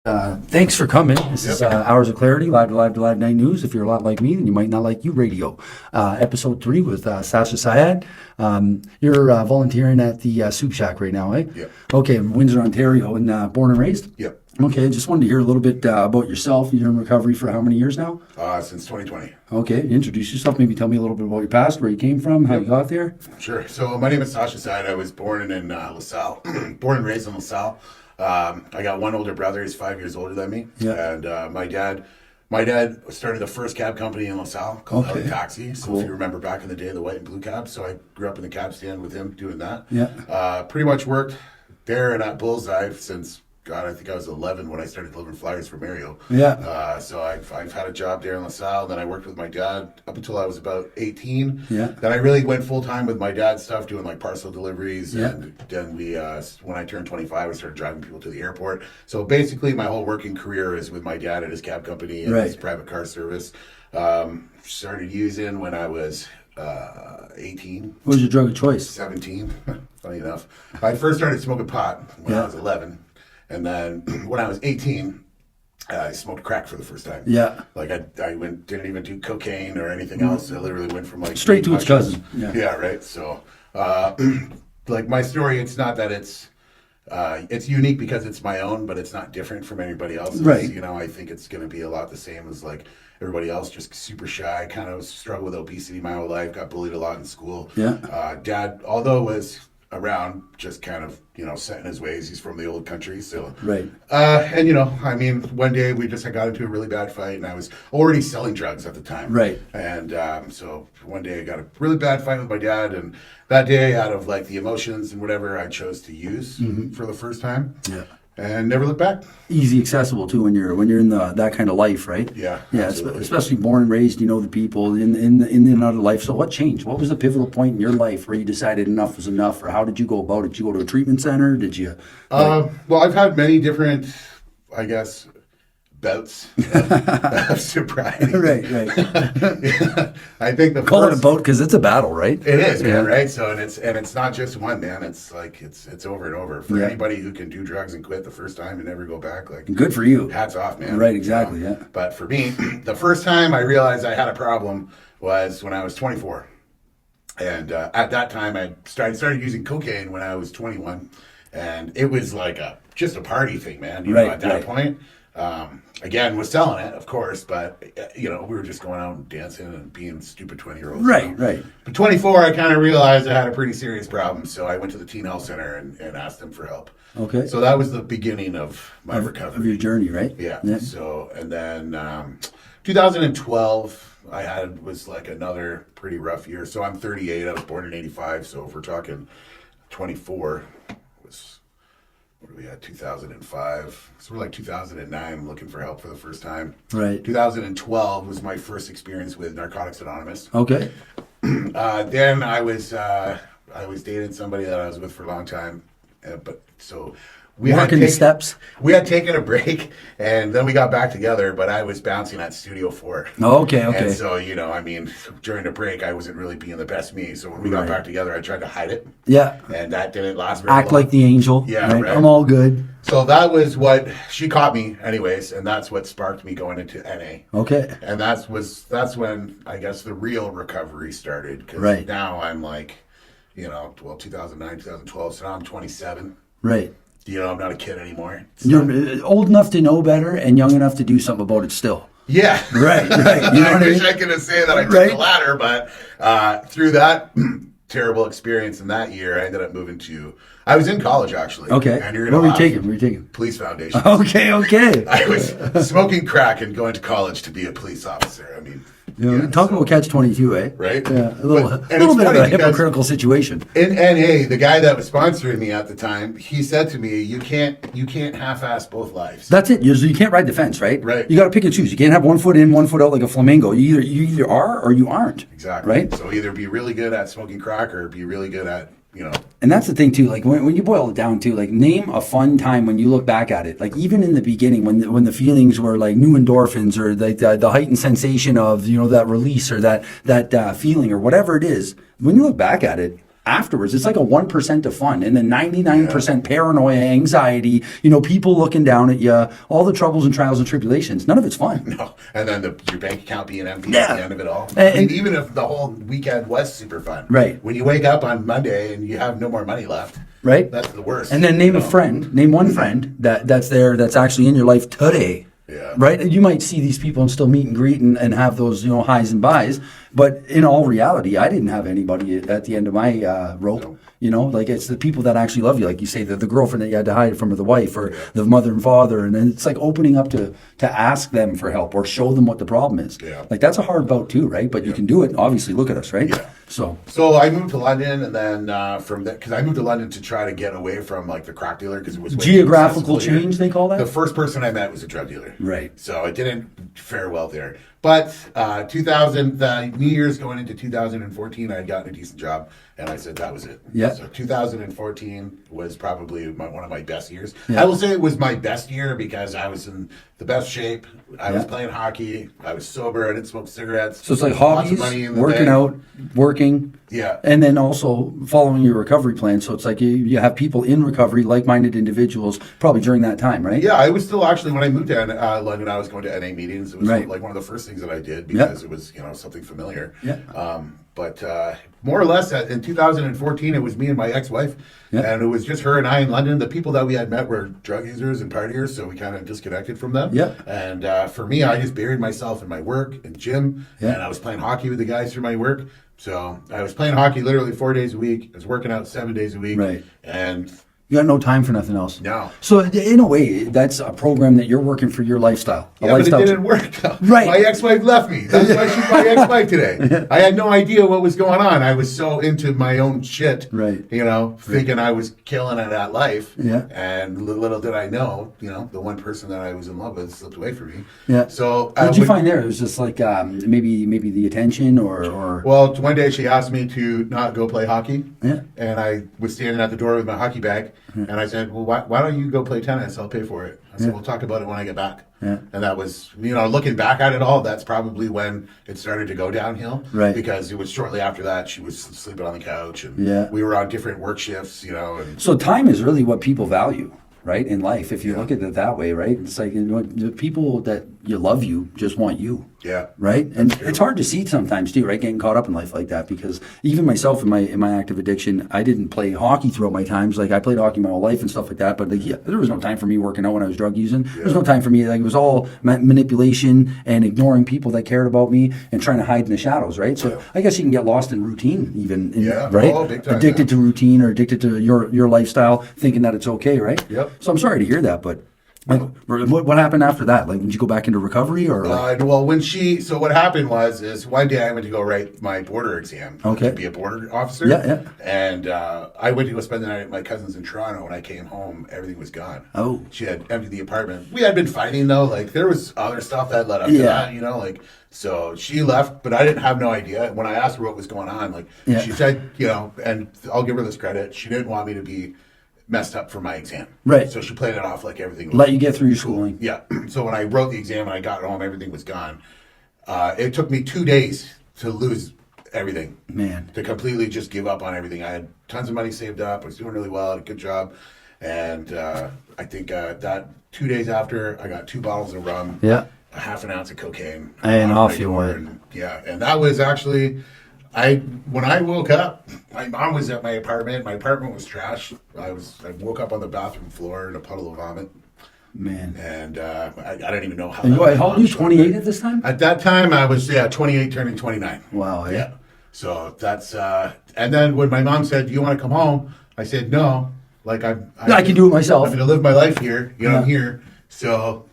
Thanks for coming. This is Hours of Clarity, live to live night news. If you're a lot like me, then you might not like you radio. Episode 3 with Sasha, Syed. You're volunteering at the Soup Shack right now, eh? Yep. Okay, Windsor, Ontario, and born and raised? Yep. Okay, just wanted to hear a little bit about yourself. You're in recovery for how many years now? Since 2020. Okay, introduce yourself. Maybe tell me a little bit about your past, where you came from, how you got there. Sure. So my name is Sasha Syed. I was born in LaSalle, born and raised in LaSalle. I got one older brother. He's 5 years older than me. Yeah. And my dad started the first cab company in LaSalle called Howard Taxi. So if you remember back in the day, the white and blue cab. So I grew up in the cab stand with him doing that. Yeah. Pretty much worked there and at Bullseye since, God, I think I was 11 when I started delivering flyers for Mario. Yeah. So I've had a job there in LaSalle. Then I worked with my dad up until I was about 18. Yeah. Then I really went full time with my dad's stuff, doing like parcel deliveries. Yeah. And then when I turned 25, I started driving people to the airport. So basically, my whole working career is with my dad at his cab company and his private car service. Started using when I was 18. What was your drug of choice? 17. Funny enough, I first started smoking pot when I was 11. And then when I was 18, I smoked crack for the first time. Yeah. Like I didn't even do cocaine or anything else. I literally went from like Straight to its cousin. Yeah, right. So, like my story, it's not that it's unique because it's my own, but it's not different from anybody else's. Right. You know, I think it's going to be a lot the same as like everybody else, just super shy, kind of struggled with obesity my whole life, got bullied a lot in school. Yeah. Dad, although was around, just kind of, set in his ways. He's from the old country, so. Right. And, one day we just got into a really bad fight, and I was already selling drugs at the time. Right. And so one day I got a really bad fight with my dad, and that day, out of like the emotions and whatever, I chose to use for the first time. Yeah. And never looked back. Easy accessible too when you're in that kind of life, right? Yeah. Yeah, especially born and raised, you know the people in and out of life. So what changed? What was the pivotal point in your life where you decided enough was enough, or how did you go about it? Did you go to a treatment center? Did you? Well, I've had many different, I guess, bouts of sobriety. Right. Yeah. I think Call it a boat because it's a battle, right? It is, man, right? So it's not just one, man. It's like it's over and over. For anybody who can do drugs and quit the first time and never go back, like good for you. Hats off, man. Right, exactly. Yeah. But for me, the first time I realized I had a problem was when I was 24, and at that time I started using cocaine when I was 21, and it was like just a party thing, man. You know, at that point. Again, was selling it, of course, but we were just going out and dancing and being stupid 20-year-olds. Right, right. But 24, I kind of realized I had a pretty serious problem, so I went to the teen health center and asked them for help. Okay. So that was the beginning of my recovery. Of your journey, right? Yeah. So, and then 2012, was like another pretty rough year. So I'm 38. I was born in 85. So if we're talking 24, was. What do we had? 2005. So we're like 2009 looking for help for the first time. Right. 2012 was my first experience with Narcotics Anonymous. Okay. Then I was dating somebody that I was with for a long time, we had taken a break, and then we got back together, but I was bouncing at Studio 4. Okay. And so, during the break, I wasn't really being the best me. So when we got back together, I tried to hide it. Yeah. And that didn't last very long. Act like the angel. Yeah, right. I'm all good. So that was what, she caught me anyways, and that's what sparked me going into NA. Okay. And that's when, I guess, the real recovery started. Because now I'm like, 2009, 2012, so now I'm 27. Right. I'm not a kid anymore. You're old enough to know better and young enough to do something about it still. Yeah. Right. You know I wish I could say that I took the latter, but through that terrible experience in that year, I ended up moving I was in college, actually. Okay. And you're what were you taking? Police Foundation. Okay. I was smoking crack and going to college to be a police officer. I mean... talk about catch-22, eh? Right? Yeah, a little bit of a hypocritical situation. In NA, the guy that was sponsoring me at the time, he said to me, you can't half-ass both lives. That's it. You can't ride the fence, right? Right. You got to pick and choose. You can't have one foot in, one foot out like a flamingo. You either are or you aren't. Exactly. Right? So either be really good at smoking crack or be really good at, And that's the thing too, like when you boil it down to, like, name a fun time when you look back at it. Like even in the beginning when the feelings were like new endorphins or like the heightened sensation of, that release or that feeling or whatever it is, when you look back at it, afterwards. It's like a 1% of fun, and then 99% paranoia, anxiety, people looking down at you, all the troubles and trials and tribulations. None of it's fun. No. And then your bank account being empty Yeah. at the end of it all. And Even if the whole weekend was super fun. Right. When you wake up on Monday and you have no more money left. Right. That's the worst. And then name one friend that's there, that's actually in your life today. Yeah. Right? And you might see these people and still meet and greet and have those, highs and buys. But in all reality, I didn't have anybody at the end of my rope. No. Like it's the people that actually love you. Like you say, the girlfriend that you had to hide from, or the wife, or the mother and father. And then it's like opening up to ask them for help or show them what the problem is. Yeah. Like that's a hard bout too, right? But you can do it. Obviously, look at us, right? Yeah. So I moved to London, and then from that, because I moved to London to try to get away from like the crack dealer, because it was way too geographical accessible here. change, they call that? The first person I met was a drug dealer. Right. So it didn't fare well there. But 2000, the New Year's going into 2014, I had gotten a decent job, and I said that was it. Yeah. So 2014 was probably one of my best years. Yeah. I will say it was my best year because I was in the best shape. I was Yeah. playing hockey. I was sober. I didn't smoke cigarettes. So it's like Lots hobbies, of money in the working bank. out, working, Yeah. and then also following your recovery plan. So it's like you have people in recovery, like-minded individuals, probably during that time, right? Yeah, I was still actually, when I moved to London, I was going to NA meetings. It was Right. like one of the first things that I did because it was, something familiar. Yeah. But more or less, in 2014, it was me and my ex-wife, Yeah. and it was just her and I in London. The people that we had met were drug users and partiers, so we kind of disconnected from them. Yeah. And for me, I just buried myself in my work and gym, Yeah. and I was playing hockey with the guys through my work. So I was playing hockey literally 4 days a week. I was working out 7 days a week. Right. And You got no time for nothing else. no. So in a way, that's a program that you're working for your lifestyle. Yeah, but it didn't work. Right. My ex-wife left me. That's why she's my ex-wife today. I had no idea what was going on. I was so into my own shit, Right. thinking I was killing it at life. Yeah. And little did I know, the one person that I was in love with slipped away from me. Yeah. So What did you find there? It was just like maybe the attention or Well, one day she asked me to not go play hockey. Yeah. And I was standing at the door with my hockey bag. And I said, well, why don't you go play tennis? I'll pay for it. I said, we'll talk about it when I get back. Yeah. And that was, looking back at it all, that's probably when it started to go downhill. Right. Because it was shortly after that she was sleeping on the couch. And Yeah. we were on different work shifts, And So time is really what people value, right, in life. If you look at it that way, right? It's like the people that you love you just want you. yeah. Right, and it's hard to see sometimes too, right? Getting caught up in life like that, because even myself in my active addiction, I didn't play hockey throughout my times. Like I played hockey my whole life and stuff like that, but there was no time for me working out when I was drug using. There was no time for me. Like it was all manipulation and ignoring people that cared about me and trying to hide in the shadows, right? So I guess you can get lost in routine, even, right? Oh, big time, addicted to routine or addicted to your lifestyle, thinking that it's okay, right? Yep. So I'm sorry to hear that, but. Like, what happened after that? Like, did you go back into recovery or? Like? Well, so what happened is one day I went to go write my border exam. Okay. To be a border officer. Yeah. And I went to go spend the night at my cousin's in Toronto. When I came home, everything was gone. Oh. She had emptied the apartment. We had been fighting though. Like there was other stuff that led up to that, so she left, but I didn't have no idea. When I asked her what was going on, she said, and I'll give her this credit, she didn't want me to be messed up for my exam. Right. So she played it off like everything was. Let you get through your schooling. Yeah. So when I wrote the exam and I got home, everything was gone. It took me 2 days to lose everything. Man. To completely just give up on everything. I had tons of money saved up. I was doing really well. Had a good job. And I think that 2 days after, I got 2 bottles of rum. Yeah. A half an ounce of cocaine. And out off my you door, went. And that was actually... when I woke up, my mom was at my apartment. My apartment was trash. I woke up on the bathroom floor in a puddle of vomit. Man. And I didn't even know how. And how old are you? 28 at this time? At that time, I was 28, turning 29. Wow. Yeah. So that's and then when my mom said, "Do you want to come home?" I said, "No. Like I can do it myself. I'm going to live my life here. I'm here." So.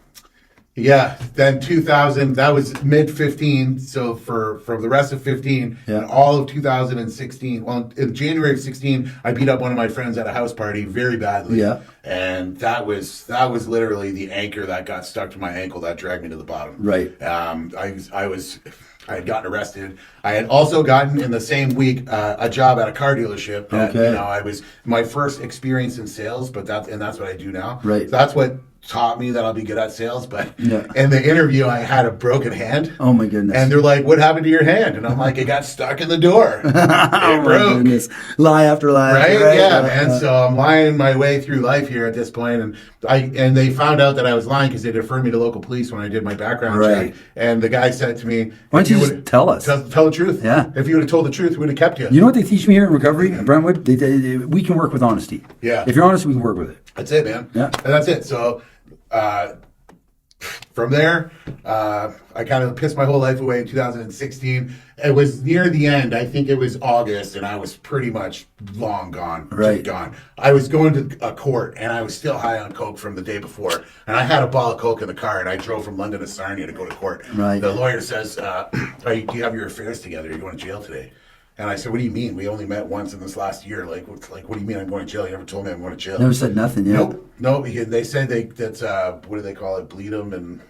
Yeah, then 2000, that was mid-15, so for the rest of 15, and all of 2016, well, in January of 16, I beat up one of my friends at a house party very badly. Yeah. And that was literally the anchor that got stuck to my ankle that dragged me to the bottom. Right. I had gotten arrested. I had also gotten in the same week a job at a car dealership. That, Okay. I was my first experience in sales, but that's what I do now. Right. So that's what taught me that I'll be good at sales. But Yeah. in the interview, I had a broken hand. Oh my goodness. And they're like, "What happened to your hand?" And I'm like, "It got stuck in the door. It Oh my broke." goodness. Lie after lie. Right? Yeah, man. So I'm lying my way through life here at this point, and they found out that I was lying because they deferred me to local police when I did my background Right. check. And the guy said to me, Why don't you would've- just tell us? Tell the truth. Yeah. If you would have told the truth, we would have kept you." You know what they teach me here in recovery at Brentwood? We can work with honesty. Yeah. If you're honest, we can work with it. That's it, man. Yeah. And that's it. So from there, I kind of pissed my whole life away in 2016. It was near the end. I think it was August, and I was pretty much long gone. Right. Gone. I was going to a court, and I was still high on coke from the day before. And I had a ball of coke in the car, and I drove from London to Sarnia to go to court. Right. The lawyer says, do you have your affairs together? Are you going to jail today? And I said, "What do you mean? We only met once in this last year. Like, what do you mean I'm going to jail? You never told me I'm going to jail." Never said nothing. Yeah. Nope. Because they said that's what do they call it? Bleed them, and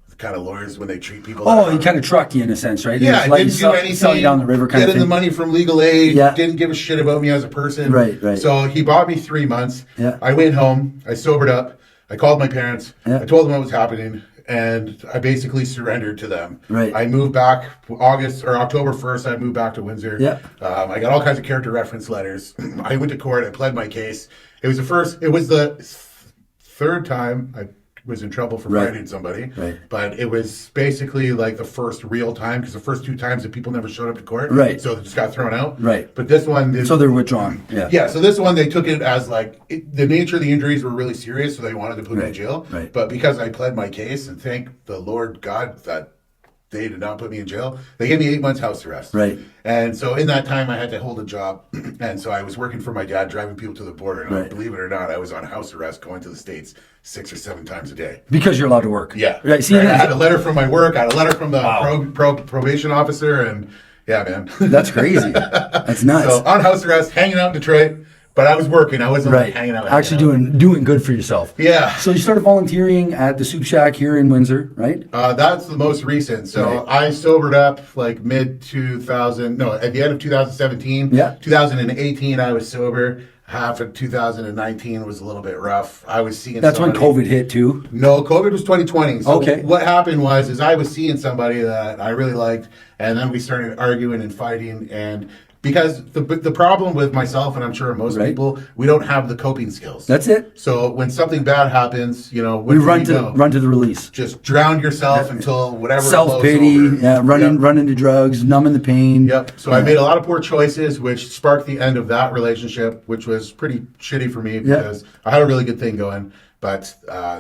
the kind of lawyers when they treat people. Oh, he kind of trucked you in a sense, right? Yeah, He just let you didn't do anything. sell you down the river kind of Getting thing. the money from legal aid. Yeah. Didn't give a shit about me as a person. Right. So he bought me 3 months. Yeah. I went home. I sobered up. I called my parents. Yeah. I told them what was happening. And I basically surrendered to them. Right. I moved back October 1st. I moved back to Windsor. Yeah. I got all kinds of character reference letters. I went to court. I pled my case. It was the third time I was in trouble for Right. fighting somebody. Right. But it was basically like the first real time because the first 2 times the people never showed up to court. Right. So they just got thrown out. Right. But this one, So they're withdrawn. Yeah. yeah, so this one they took it as like the nature of the injuries were really serious, so they wanted to put me in Right, jail. right. But because I pled my case, and thank the Lord God that they did not put me in jail, they gave me 8 months house arrest. Right. And so in that time, I had to hold a job, and so I was working for my dad, driving people to the border. And Right. believe it or not, I was on house arrest going to the States 6 or 7 times a day. Because you're allowed to work. Yeah. Right. See, I had a letter from my work. I had a letter from the probation officer, and yeah, man. that's crazy. That's nuts. So on house arrest, hanging out in Detroit, but I was working. I wasn't like Right. hanging out. Actually doing good for yourself. Yeah. So you started volunteering at the Soup Shack here in Windsor, right? That's the most recent. So Right. I sobered up like at the end of 2017. Yeah. 2018, I was sober. Half of 2019 was a little bit rough. I was seeing That's when somebody- COVID hit too. No, COVID was 2020. So Okay. what happened was I was seeing somebody that I really liked, and then we started arguing and fighting, and because the problem with myself, and I'm sure most Right. people, we don't have the coping skills. That's it. So when something bad happens, what We do run we to know? run to the release. Just drown yourself until whatever Self pity, blows over. yeah, Yep. run into drugs, numbing the pain. Yep. So I made a lot of poor choices, which sparked the end of that relationship, which was pretty shitty for me because I had a really good thing going. But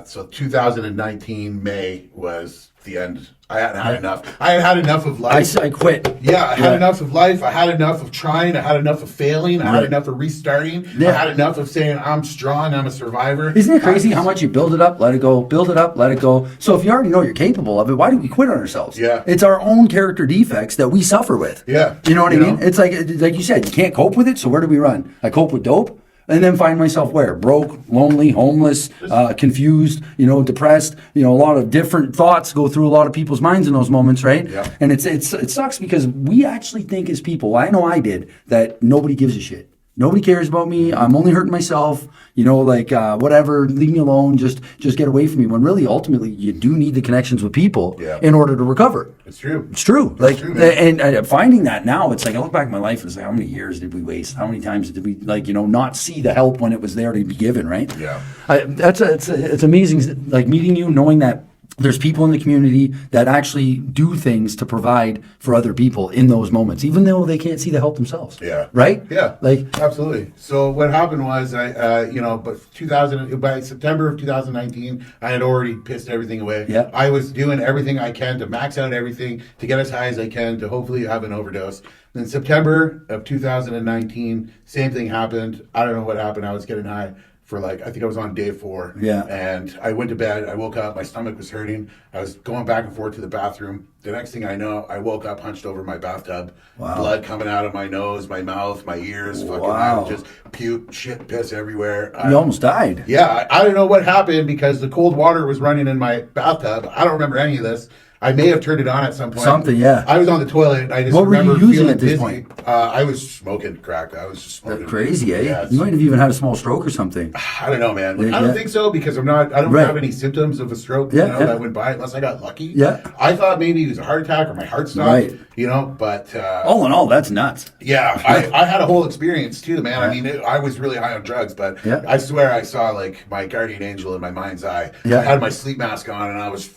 so 2019 May was the end. I had enough. I had enough of life. I quit. Yeah, I had enough of life. I had enough of trying. I had enough of failing. I had Right. enough of restarting. Yeah. I had enough of saying I'm strong. I'm a survivor. Isn't it crazy how much you build it up, let it go, build it up, let it go? So if you already know you're capable of it, why do we quit on ourselves? Yeah. It's our own character defects that we suffer with. Yeah. You know what I You mean? know? It's like you said, you can't cope with it, so where do we run? I cope with dope. And then find myself where? Broke, lonely, homeless, confused, depressed. A lot of different thoughts go through a lot of people's minds in those moments, right? Yeah. And it sucks because we actually think as people, I know I did, that nobody gives a shit. Nobody cares about me. I'm only hurting myself. Whatever. Leave me alone. Just get away from me. When really, ultimately, you do need the connections with people in order to recover. It's true. It's true. True, man. And finding that now, it's like I look back at my life and it's like, how many years did we waste? How many times did we not see the help when it was there to be given? Right? Yeah. It's amazing. Like meeting you, knowing that there's people in the community that actually do things to provide for other people in those moments, even though they can't see the help themselves. Yeah. Right? Yeah. Like, Absolutely. So what happened was by September of 2019, I had already pissed everything away. Yeah. I was doing everything I can to max out everything, to get as high as I can, to hopefully have an overdose. Then September of 2019, same thing happened. I don't know what happened. I was getting high for I think I was on day 4. Yeah. And I went to bed. I woke up. My stomach was hurting. I was going back and forth to the bathroom. The next thing I know, I woke up hunched over my bathtub. Wow. Blood coming out of my nose, my mouth, my ears. Fucking Wow. I was just puke, shit, piss everywhere. you almost died. Yeah, I don't know what happened because the cold water was running in my bathtub. I don't remember any of this. I may have turned it on at some point. Something, yeah. I was on the toilet. And I just What were you remember using feeling at this dizzy. point? I was smoking crack. I was just smoking. That's crazy, eh? Yeah, You might have even had a small stroke or something. I don't know, man. Yeah, I don't yeah. think so because I don't Right. have any symptoms of a stroke. Yeah, You know, yeah. that went by unless I got lucky. Yeah. I thought maybe it was a heart attack or my heart stopped. Right. You know, but All in all, that's nuts. yeah, I had a whole experience too, man. I mean, I was really high on drugs, but Yeah. I swear I saw like my guardian angel in my mind's eye. Yeah. I had my sleep mask on and I was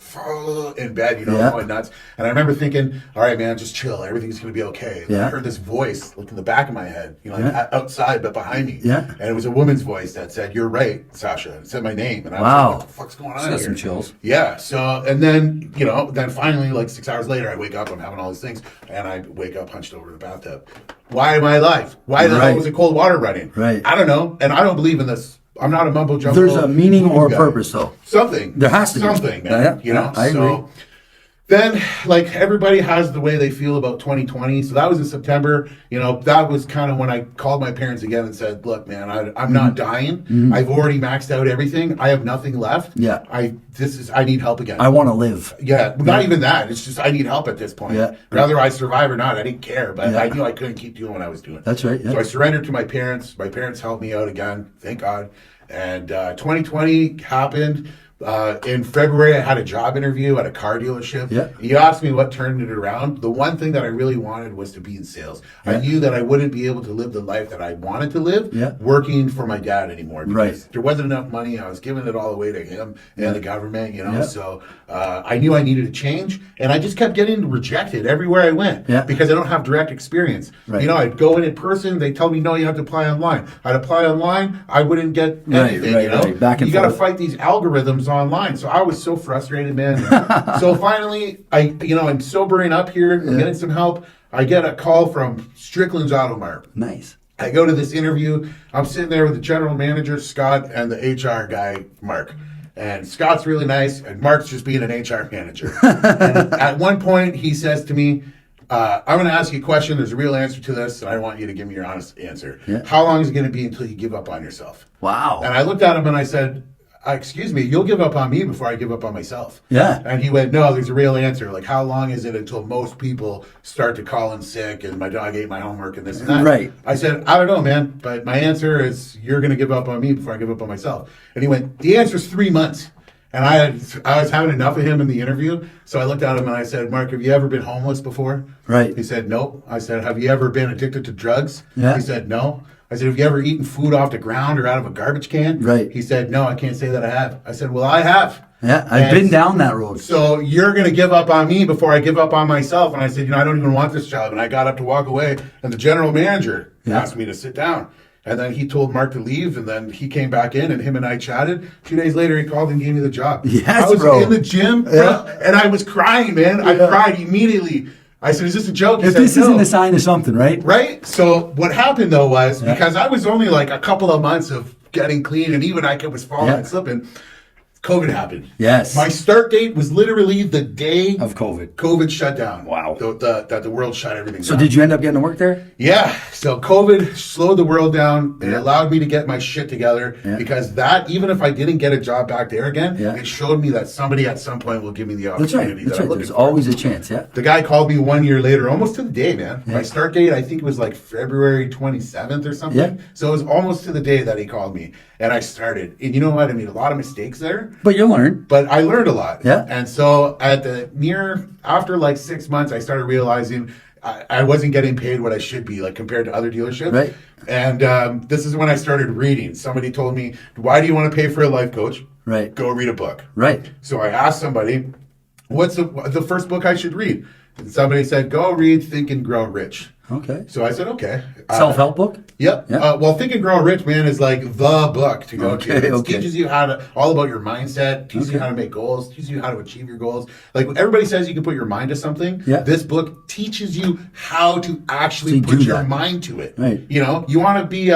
in bed, you know, Yeah. going nuts. And I remember thinking, all right, man, just chill. Everything's going to be okay. And Yeah. I heard this voice look in the back of my head, you know, like Yeah. outside, but behind me. Yeah. And it was a woman's voice that said, "You're right, Sasha." It said my name. And I was Wow. like, what the fuck's going on Got here? some chills. Yeah. So, and then, you know, then finally, like 6 hours later, I wake up, I'm having all these things, and I wake up hunched over the bathtub. Why am I alive? Why the hell Right. was it cold water running? Right. I don't know. And I don't believe in this. I'm not a mumbo jumbo. There's a meaning or a guy. purpose, though. Something. There has to be. something, man. Yeah, you know. I agree. So then, like everybody has the way they feel about 2020. So that was in September. You know, that was kind of when I called my parents again and said, "Look, man, I'm not dying. I've already maxed out everything. I have nothing left. Yeah. I need help again. I want to live. Yeah, not even that. It's just I need help at this point. Yeah. Whether I survive or not, I didn't care. But Yeah. I knew I couldn't keep doing what I was doing. That's right, yeah. So I surrendered to my parents. My parents helped me out again, thank God. And 2020 happened. In February, I had a job interview at a car dealership. Yeah. You asked me what turned it around. The one thing that I really wanted was to be in sales. I knew that I wouldn't be able to live the life that I wanted to live Yeah. working for my dad anymore. Because Right. there wasn't enough money. I was giving it all away to him and the government, you know. Yeah. So I knew I needed to change. And I just kept getting rejected everywhere I went Yeah. because I don't have direct experience. Right. You know, I'd go in person. They tell me, no, you have to apply online. I'd apply online. I wouldn't get anything, right, you know. right. Back and you got to forth. fight these algorithms online. So I was so frustrated, man. So finally, I'm sobering up here. I'm getting some help. I get a call from Strickland's Auto Mart. Nice. I go to this interview. I'm sitting there with the general manager, Scott, and the HR guy, Mark. And Scott's really nice, and Mark's just being an HR manager. And at one point, he says to me, I'm going to ask you a question. There's a real answer to this, and I want you to give me your honest answer. Yeah. How long is it going to be until you give up on yourself? Wow. And I looked at him and I said, excuse me, you'll give up on me before I give up on myself. Yeah. And he went, no, there's a real answer. Like, how long is it until most people start to call in sick and my dog ate my homework and this and that? Right. I said, I don't know, man, but my answer is you're going to give up on me before I give up on myself. And he went, the answer is 3 months. And I was having enough of him in the interview. So I looked at him and I said, Mark, have you ever been homeless before? Right. He said, nope. I said, have you ever been addicted to drugs? Yeah. He said, no. I said, have you ever eaten food off the ground or out of a garbage can? Right. He said, no, I can't say that I have. I said, well, I have. Yeah, I've And been down that road. So you're going to give up on me before I give up on myself. And I said, I don't even want this job. And I got up to walk away. And the general manager asked me to sit down. And then he told Mark to leave, and then he came back in, and him and I chatted. 2 days later, he called and gave me the job. Yes, I was bro. in the gym, bro, and I was crying, man. I cried immediately. I said, is this a joke? He If said, this no. isn't a sign of something, right? Right? So what happened, though, was because I was only like a couple of months of getting clean, and even I was falling and slipping, COVID happened. Yes. My start date was literally the day Of COVID. COVID shut down. Wow. That the world shut everything So down. did you end up getting to work there? Yeah. So COVID slowed the world down. It allowed me to get my shit together because that, even if I didn't get a job back there again, it showed me that somebody at some point will give me the That's opportunity right. That's that I'm right. looking There's for. always a chance, yeah. The guy called me 1 year later, almost to the day, man. My start date, I think it was like February 27th or something. Yeah. So it was almost to the day that he called me. And I started. And you know what? I made a lot of mistakes there. But you learn. But I learned a lot. Yeah. And so after like 6 months, I started realizing I wasn't getting paid what I should be, like compared to other dealerships. Right. And this is when I started reading. Somebody told me, why do you want to pay for a life coach? Right. Go read a book. Right. So I asked somebody, what's the first book I should read? And somebody said, go read Think and Grow Rich. Okay. So I said, okay. Self-help book? Yep. Yeah. Well, Think and Grow Rich, man, is like the book to go Okay, to. It okay. teaches you all about your mindset, teaches you how to make goals, teaches you how to achieve your goals. Like everybody says you can put your mind to something. Yeah. This book teaches you how to actually So put do your that. mind to it. Right. You know, you want to be the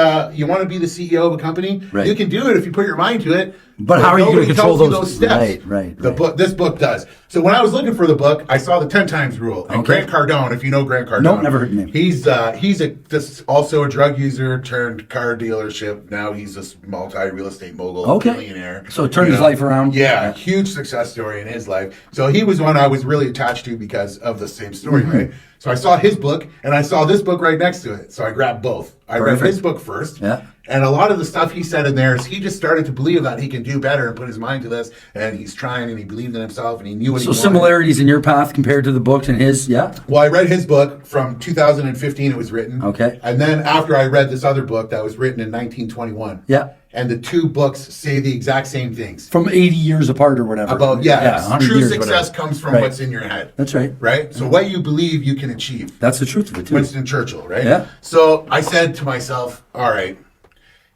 CEO of a company. Right. You can do it if you put your mind to it. But how are you going to nobody control tells you those steps? Right. This book does. So when I was looking for the book, I saw the 10 times rule. And Grant Cardone, if you know Grant Cardone. Nope, never heard of him. He's also a drug user turned car dealership. Now he's this multi-real estate mogul, billionaire. So turned his life around. Yeah, huge success story in his life. So he was one I was really attached to because of the same story, right? So I saw his book, and I saw this book right next to it. So I grabbed both. I read his book first. Yeah. And a lot of the stuff he said in there is he just started to believe that he can do better and put his mind to this. And he's trying, and he believed in himself, and he knew what he wanted. So similarities in your path compared to the books and his, yeah? Well, I read his book from 2015. It was written. Okay. And then after I read this other book that was written in 1921. Yeah. And the two books say the exact same things. From 80 years apart or whatever. True years, success whatever. comes from what's in your head. That's right. Right? So what you believe you can achieve. That's the truth of it, too. Winston Churchill, right? Yeah. So I said to myself, all right,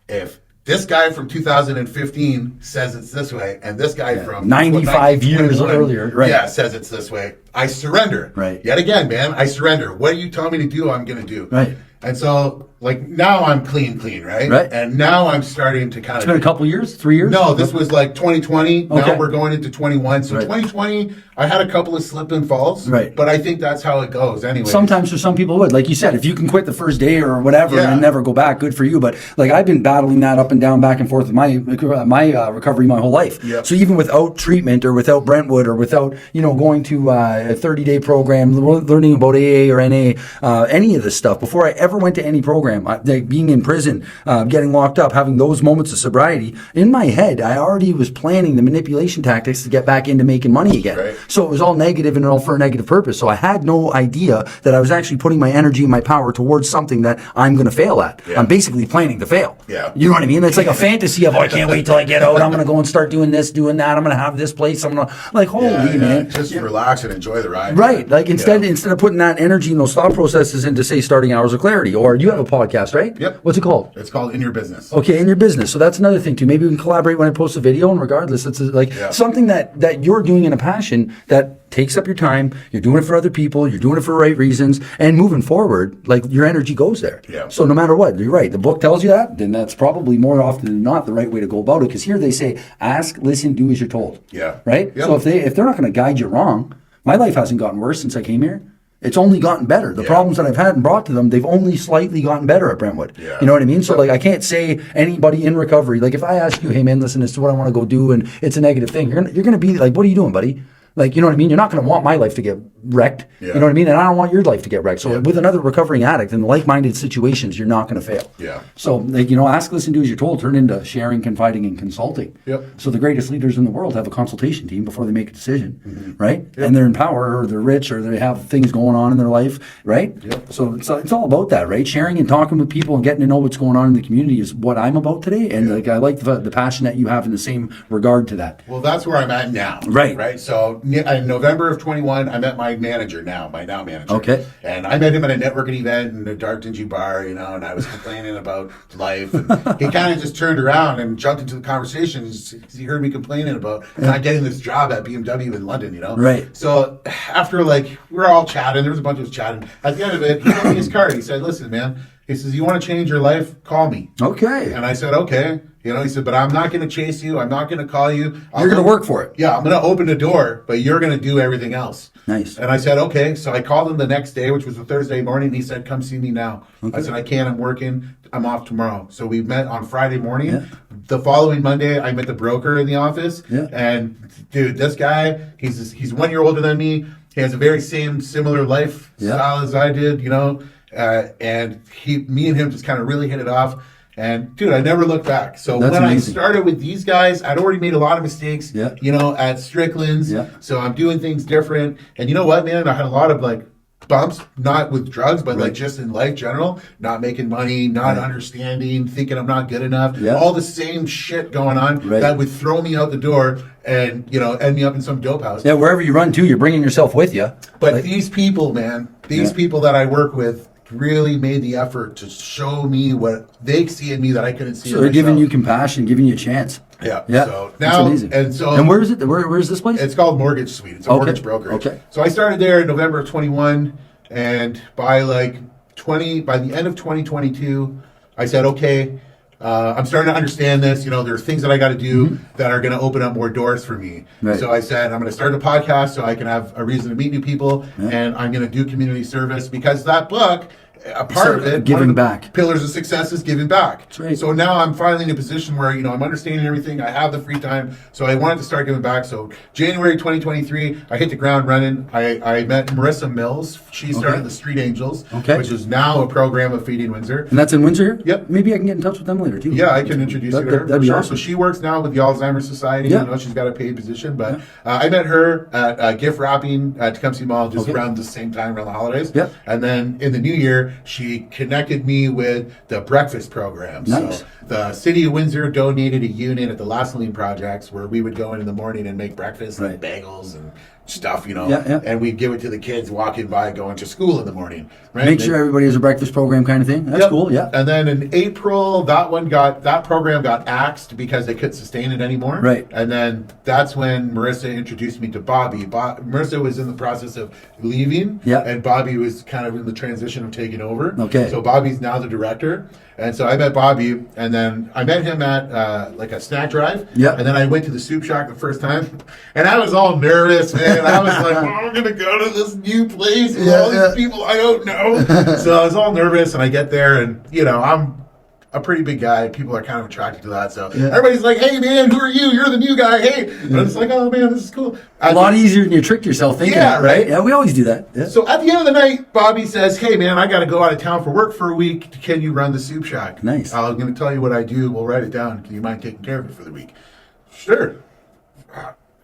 if this guy from 2015 says it's this way, and this guy from 95 years earlier, right? says it's this way, I surrender. Right. Yet again, man, I surrender. What you tell me to do, I'm going to do. Right. And so, like, now I'm clean, right? Right. And now I'm starting to kind of... It's been a couple years, 3 years? No, this was like 2020. Okay. Now we're going into 21. So 2020, I had a couple of slip and falls. Right. But I think that's how it goes anyway. Sometimes for some people would. Like you said, if you can quit the first day or whatever and never go back, good for you. But like I've been battling that up and down, back and forth with my recovery my whole life. Yep. So even without treatment or without Brentwood or without, going to a 30-day program, learning about AA or NA, any of this stuff, before I ever went to any program, like being in prison, getting locked up, having those moments of sobriety, in my head, I already was planning the manipulation tactics to get back into making money again. Right. So it was all negative and all for a negative purpose. So I had no idea that I was actually putting my energy and my power towards something that I'm going to fail at. Yeah. I'm basically planning to fail. Yeah. You know what I mean? It's like a fantasy of, I can't wait till I get out. I'm going to go and start doing this, doing that. I'm going to have this place. I'm going to, like, holy man. Just relax and enjoy the ride. Right. Like instead of putting that energy and those thought processes into, say, starting Hours of Clarity, or you have a podcast, right? Yep. What's it called? It's called In Your Business. Okay, in your business. So that's another thing too. Maybe we can collaborate when I post a video, and regardless, it's like something that you're doing in a passion that takes up your time. You're doing it for other people. You're doing it for the right reasons, and moving forward, like your energy goes there. Yeah. So no matter what, you're right. The book tells you that, then that's probably more often than not the right way to go about it. Because here they say, ask, listen, do as you're told. Yeah. Right. Yep. So if they're not going to guide you wrong, my life hasn't gotten worse since I came here. It's only gotten better. The problems that I've had and brought to them, they've only slightly gotten better at Brentwood. Yeah. You know what I mean? So like I can't say anybody in recovery, like if I ask you, hey man, listen, this is what I want to go do, and it's a negative thing, you're gonna be like, what are you doing, buddy? Like, you know what I mean? You're not going to want my life to get wrecked. Yeah. You know what I mean? And I don't want your life to get wrecked. So with another recovering addict in like-minded situations, you're not going to fail. Yeah. So, like, ask, listen, do as you're told, turn into sharing, confiding, and consulting. Yep. So the greatest leaders in the world have a consultation team before they make a decision, right? Yep. And they're in power, or they're rich, or they have things going on in their life, right? Yep. So it's all about that, right? Sharing and talking with people and getting to know what's going on in the community is what I'm about today. And like I like the passion that you have in the same regard to that. Well, that's where I'm at now. Right. Right. So in November of 21, I met my manager my now manager. Okay. And I met him at a networking event in a dark, dingy bar, and I was complaining about life. And he kind of just turned around and jumped into the conversation because he heard me complaining about not getting this job at BMW in London, Right. So after, we were all chatting. There was a bunch of us chatting. At the end of it, he gave me his card. He said, listen, man, he says, you want to change your life? Call me. Okay. And I said, okay. He said, but I'm not going to chase you. I'm not going to call you. You're going to work for it. Yeah, I'm going to open the door, but you're going to do everything else. Nice. And I said, okay. So I called him the next day, which was a Thursday morning. And he said, come see me now. Okay. I said, I can't. I'm working. I'm off tomorrow. So we met on Friday morning. Yeah. The following Monday, I met the broker in the office. Yeah. And dude, this guy, he's 1 year older than me. He has a very similar lifestyle as I did, and me and him just kind of really hit it off. And dude, I never looked back. So That's when amazing. I started with these guys, I'd already made a lot of mistakes, at Strickland's. Yeah. So I'm doing things different. And you know what, man? I had a lot of bumps, not with drugs, but just in life general, not making money, not understanding, thinking I'm not good enough, all the same shit going on that would throw me out the door and, end me up in some dope house. Yeah, wherever you run to, you're bringing yourself with you. But these people, man, people that I work with really made the effort to show me what they see in me that I couldn't see. So they're giving you compassion, giving you a chance. Yeah. Yeah. So now, amazing. And where is it? Where's this place? It's called Mortgage Suite. It's a mortgage broker. Okay. So I started there in November of 21, and by the end of 2022, I said, okay, I'm starting to understand this. You know, there's things that I got to do that are going to open up more doors for me. Right. So I said, I'm going to start a podcast so I can have a reason to meet new people, and I'm going to do community service because that book, a part of it, giving one of the back. pillars of success is giving back. That's right. So now I'm finally in a position where, you know, I'm understanding everything. I have the free time. So I wanted to start giving back. So January 2023, I hit the ground running. I met Marissa Mills. She started the Street Angels, which is now a program of Feeding Windsor. And that's in Windsor? Yep. Maybe I can get in touch with them later, too. Yeah, I can introduce you to her. That'd be Sure. awesome. So she works now with the Alzheimer's Society. Yeah. You know, she's got a paid position. But I met her at gift wrapping at Tecumseh Mall just around the same time, around the holidays. Yep. And then in the new year, she connected me with the breakfast program. Nice. So the City of Windsor donated a unit at the Lasaline Projects where we would go in the morning and make breakfast and bagels and stuff, you know, and we'd give it to the kids walking by going to school in the morning. Right? Make sure everybody has a breakfast program kind of thing. That's cool, yeah. And then in April, that program got axed because they couldn't sustain it anymore. Right. And then that's when Marissa introduced me to Bobby. Marissa was in the process of leaving, and Bobby was kind of in the transition of taking over. Okay. So Bobby's now the director. And so I met Bobby, and then I met him at like a snack drive. Yeah. And then I went to the soup shack the first time, and I was all nervous, man. I was like, I'm going to go to this new place with all these people I don't know. So I was all nervous, and I get there, and, you know, I'm a pretty big guy. People are kind of attracted to that. So everybody's like, hey, man, who are you? You're the new guy. Hey. And it's like, oh, man, this is cool. A lot easier than you trick yourself thinking that, right? Yeah, we always do that. Yeah. So at the end of the night, Bobby says, hey, man, I got to go out of town for work for a week. Can you run the soup shack? Nice. I'm going to tell you what I do. We'll write it down. Can you mind taking care of it for the week? Sure.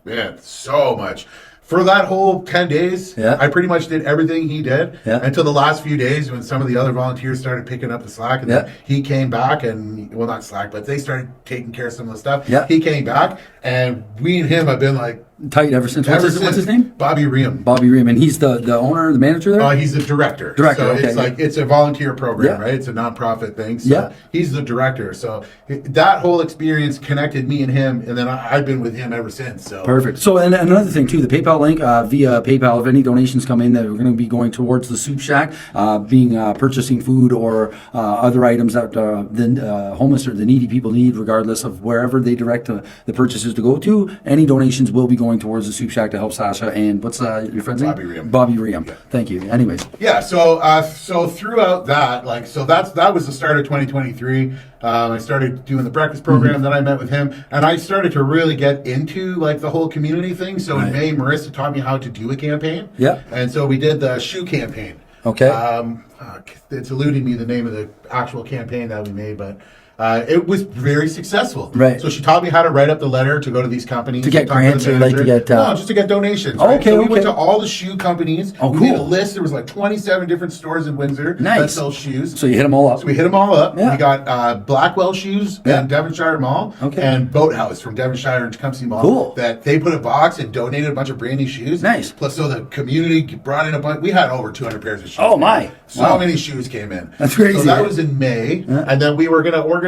Man, so much. For that whole 10 days, I pretty much did everything he did until the last few days when some of the other volunteers started picking up the slack. And then he came back and, well, not slack, but they started taking care of some of the stuff. He came back, and we and him have been like tight ever since. What's his name? Bobby Riem. Bobby Riem. And he's the owner, the manager there? He's the director. Director, so okay. It's like, it's a volunteer program, right? It's a nonprofit thing. So he's the director. So that whole experience connected me and him, and then I've been with him ever since. So perfect. So, and another thing too, the PayPal link via PayPal, if any donations come in that are going to be going towards the soup shack, purchasing food or other items that the homeless or the needy people need, regardless of wherever they direct the purchases to go to, any donations will be going towards the soup shack to help Sasha and what's your friend's name? Bobby Riem. Bobby Riem. Thank you. Anyways. Yeah. So throughout that, that was the start of 2023. I started doing the breakfast program. Then I met with him, and I started to really get into like the whole community thing. So in May, Marissa taught me how to do a campaign. Yeah. And so we did the shoe campaign. Okay. It's eluding me the name of the actual campaign that we made, but it was very successful. Right. So she taught me how to write up the letter to go to these companies. To get grants or like to get... no, just to get donations. Oh, right? okay, So we went to all the shoe companies. Oh, we cool. made a list. There was like 27 different stores in Windsor that sell shoes. So you hit them all up. So we hit them all up. Yeah. We got Blackwell Shoes and Devonshire Mall and Boathouse from Devonshire and Tecumseh Mall. Cool. That they put a box and donated a bunch of brand new shoes. Nice. Plus, so the community brought in a bunch. We had over 200 pairs of shoes. Oh, my. So many shoes came in. That's crazy. So that was in May. And then we were going to organize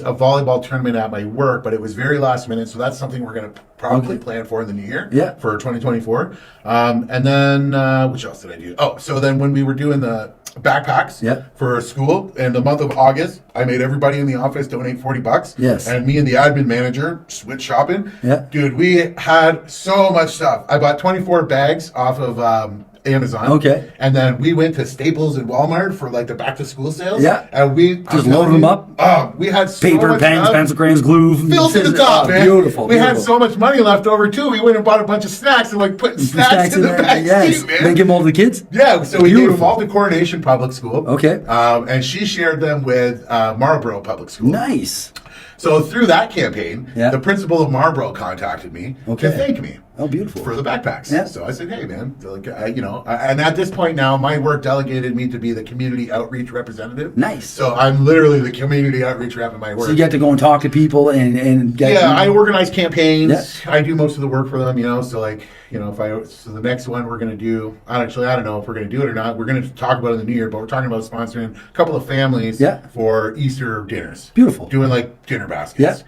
a volleyball tournament at my work, but it was very last minute. So that's something we're going to probably plan for in the new year for 2024. And then, which else did I do? Oh, so then when we were doing the backpacks for school in the month of August, I made everybody in the office donate $40. Yes. And me and the admin manager just went shopping. Yeah. Dude, we had so much stuff. I bought 24 bags off of Amazon. Okay. And then we went to Staples and Walmart for like the back to school sales. Yeah. And we just loaded them up. Oh, we had so paper, much pens, stuff. pencil crayons, glue. Filled to the top, man. Beautiful. We had so much money left over too. We went and bought a bunch of snacks and like putting snacks in the back seat, man. Then give them all to the kids? Yeah. So we gave them all to Coronation Public School. Okay. And she shared them with Marlborough Public School. Nice. So through that campaign, the principal of Marlborough contacted me to thank me. Oh, beautiful. For the backpacks. Yeah. So I said, hey, man, like, and at this point now, my work delegated me to be the community outreach representative. Nice. So I'm literally the community outreach rep in my work. So you get to go and talk to people and get... Yeah, I organize campaigns. Yeah. I do most of the work for them, so like, so the next one we're going to do, I don't know if we're going to do it or not. We're going to talk about it in the new year, but we're talking about sponsoring a couple of families for Easter dinners. Beautiful. Doing like dinner baskets,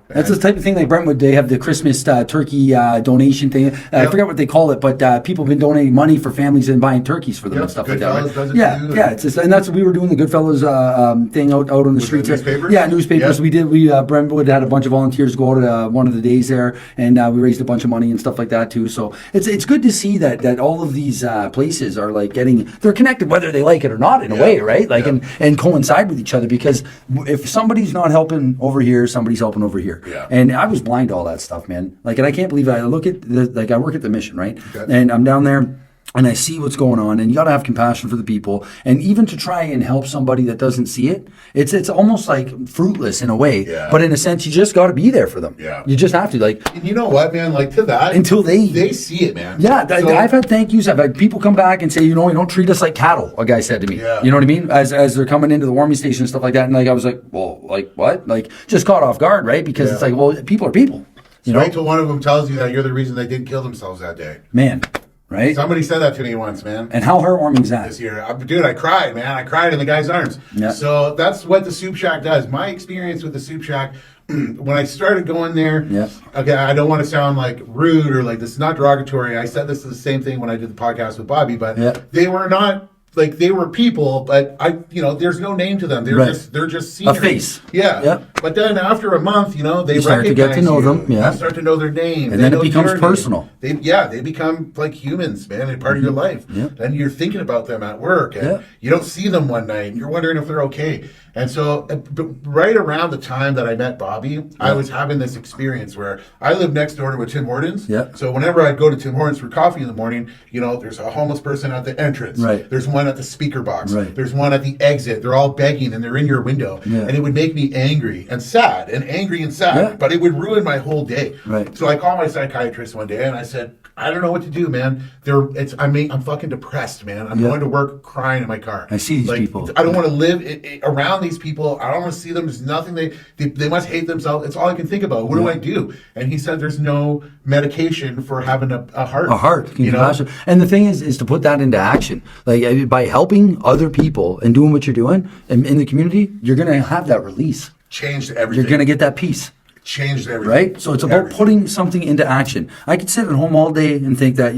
That's the type of thing like Brentwood, they have the Christmas turkey donation donation thing. I forget what they call it, but people have been donating money for families and buying turkeys for them and stuff like that. Right? Does it Yeah, too, yeah. It's just, and that's we were doing the Goodfellas thing out on the streets. Newspapers? Yeah, newspapers. We did. Brentwood had a bunch of volunteers go out at one of the days there, and we raised a bunch of money and stuff like that too. So it's good to see that all of these places are like they're connected whether they like it or not in a way, right? Like and coincide with each other, because if somebody's not helping over here, somebody's helping over here. Yeah. And I was blind to all that stuff, man. Like, and I can't believe I look at I work at the mission, right? Okay. And I'm down there. And I see what's going on, and you got to have compassion for the people, and even to try and help somebody that doesn't see it, it's almost like fruitless in a way. Yeah. But in a sense, you just got to be there for them. Yeah. You just have to, like. And you know what, man? Like, to that, Until they see it, man. Yeah, So, I've had thank yous. I've had people come back and say, you don't treat us like cattle. A guy said to me, Yeah. you know what I mean? As they're coming into the warming station and stuff like that, and like I was like, well, like what? Like just caught off guard, right? Because it's like, well, people are people. You know, wait till one of them tells you that you're the reason they didn't kill themselves that day. man, right? Somebody said that to me once, man. And how heartwarming is that? This year, dude, I cried, man. I cried in the guy's arms. Yeah. So that's what the Soup Shack does. My experience with the Soup Shack, when I started going there, Yeah. okay, I don't want to sound like rude or like this is not derogatory. I said this is the same thing when I did the podcast with Bobby, but Yeah. they were not. Like they were people, but there's no name to them. They're Right. they're just scenery. A face. Yeah. Yeah. But then after a month, they You start to get to recognize know you. them, yeah. You start to know their name, And They then it know becomes your name. personal. They become like humans, man, and part of your life. Yeah. And you're thinking about them at work, and Yeah. you don't see them one night, and you're wondering if they're okay. And so, but right around the time that I met Bobby, I was having this experience where I live next door to a Tim Hortons. Yeah. So whenever I'd go to Tim Hortons for coffee in the morning, there's a homeless person at the entrance. Right. There's one at the speaker box. Right. There's one at the exit. They're all begging, and they're in your window. Yeah. And it would make me angry and sad, and angry and sad. Yeah. But it would ruin my whole day. Right. So I called my psychiatrist one day, and I said, I don't know what to do, man. I'm fucking depressed, man. I'm Yeah. going to work crying in my car. I see these people. I don't want to live around these people. I don't want to see them. There's nothing. They must hate themselves. It's all I can think about. What do I do? And he said, there's no medication for having a heart. A heart, compassion. And the thing is to put that into action. Like by helping other people and doing what you're doing in the community, you're going to have that release. Changed everything. You're going to get that peace. Changed everything. Right? So it's about Everything. putting something into action. I could sit at home all day and think that,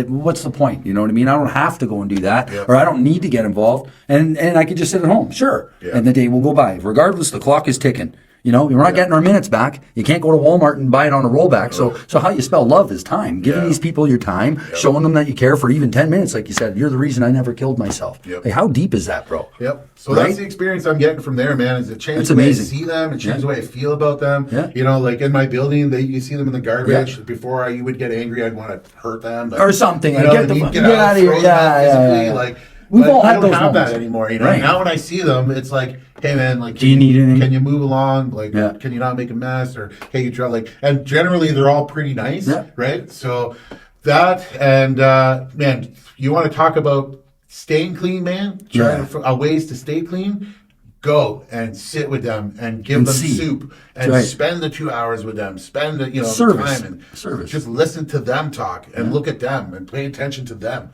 what's the point? You know what I mean? I don't have to go and do that, Yep. or I don't need to get involved. And I could just sit at home. Sure. Yeah. And the day will go by. Regardless, the clock is ticking. We're not getting our minutes back. You can't go to Walmart and buy it on a rollback. So how you spell love is time. Giving these people your time, showing them that you care for even 10 minutes, like you said. You're the reason I never killed myself. Yep. Like, how deep is that, bro? Yep. So Right? that's the experience I'm getting from there, man. Is it changed That's the way I amazing. see them? It changed the way I feel about them. Yeah. Like in my building, you see them in the garbage. Yeah. Before you would get angry, I'd want to hurt them. But, Or something. You Like, know, get the you fuck get out of here. throw them Yeah, out yeah, physically, yeah. Like, We've but all had I don't those have moments. that anymore. Right. Now when I see them, it's like, hey man, like, Do you need anything? Can you move along? Like, Yeah. can you not make a mess? Or hey, you try and generally they're all pretty nice, Yeah. right? So that and man, you want to talk about staying clean, man? Trying ways to stay clean. Go and sit with them and give And them see. soup and Right. spend the 2 hours with them. Spend the Service. time and Service. just listen to them talk and look at them and pay attention to them.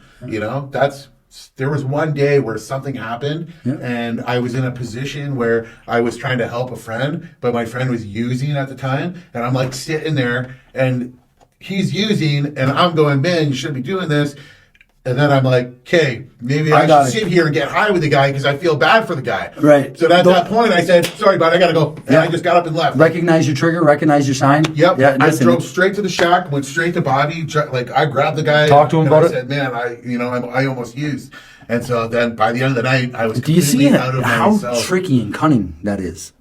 There was one day where something happened and I was in a position where I was trying to help a friend, but my friend was using at the time, and I'm like sitting there and he's using and I'm going, man, you shouldn't be doing this. And then I'm like, okay, maybe I got should it. sit here and get high with the guy because I feel bad for the guy. Right. So at that point, I said, sorry, bud, I got to go. And I just got up and left. Recognize your trigger, recognize your sign. Yep. Yeah, I listen. drove straight to the shack, went straight to Bobby. Like I grabbed the guy. Talk to him and about I it. said, man, I almost used. And so then by the end of the night, I was Do you see completely out of how myself. tricky and cunning that is?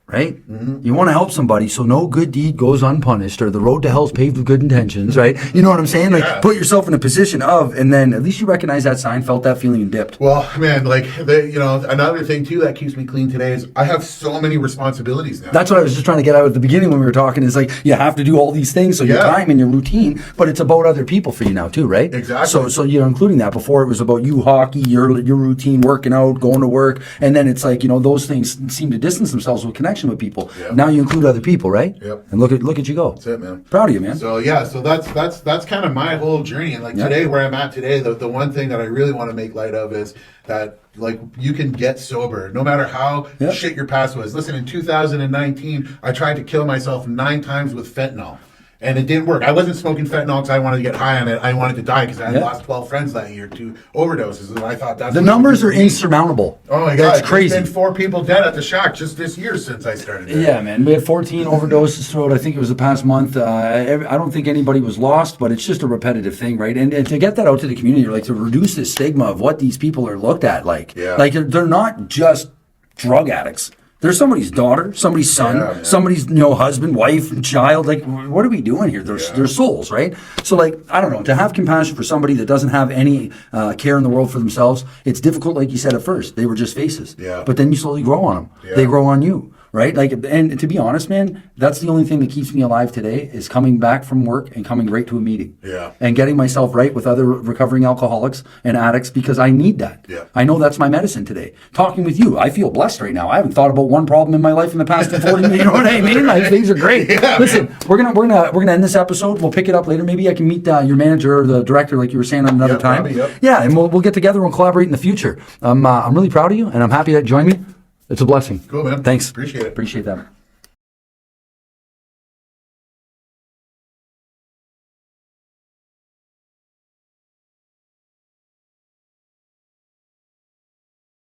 Right? You want to help somebody, so no good deed goes unpunished, or the road to hell is paved with good intentions, right? You know what I'm saying? Like, put yourself in a position of, and then at least you recognize that sign, felt that feeling, and dipped. Well, man, like, another thing, too, that keeps me clean today is I have so many responsibilities now. That's what I was just trying to get out at the beginning when we were talking, is like, you have to do all these things, so your time and your routine, but it's about other people for you now, too, right? Exactly. So you're including that. Before it was about you, hockey, your routine, working out, going to work, and then it's like, those things seem to distance themselves with connection with people. Yeah. Now you include other people, right? Yep. And look at you go. That's it, man. Proud of you, man. So that's kind of my whole journey. And like today, where I'm at today, the one thing that I really want to make light of is that like you can get sober no matter how shit your past was. Listen, in 2019, I tried to kill myself 9 times with fentanyl. And it didn't work. I wasn't smoking fentanyl because I wanted to get high on it. I wanted to die because I had lost 12 friends that year to overdoses. And I thought that's The numbers are insurmountable. Oh my God. That's crazy. There's been 4 people dead at the shock just this year since I started it. Yeah, man. We had 14 overdoses throughout, I think it was the past month. I don't think anybody was lost, but it's just a repetitive thing, right? And to get that out to the community, like to reduce the stigma of what these people are looked at like. Yeah. Like they're not just drug addicts. They're somebody's daughter, somebody's son, somebody's husband, wife, child. Like, what are we doing here? They're souls, right? So, like, I don't know. To have compassion for somebody that doesn't have any care in the world for themselves, it's difficult. Like you said at first, they were just faces. Yeah. But then you slowly grow on them. Yeah. They grow on you. Right? Like, and to be honest, man, that's the only thing that keeps me alive today is coming back from work and coming right to a meeting. Yeah. And getting myself right with other recovering alcoholics and addicts because I need that. Yeah. I know that's my medicine today. Talking with you, I feel blessed right now. I haven't thought about one problem in my life in the past 40 minutes. You know what I mean? Like, things are great. Yeah, listen, we're gonna end this episode. We'll pick it up later. Maybe I can meet your manager or the director, like you were saying, on another time. Probably, Yeah, and we'll get together and collaborate in the future. I'm really proud of you, and I'm happy that you joined me. It's a blessing. Cool, man. Thanks. Appreciate it. Appreciate that.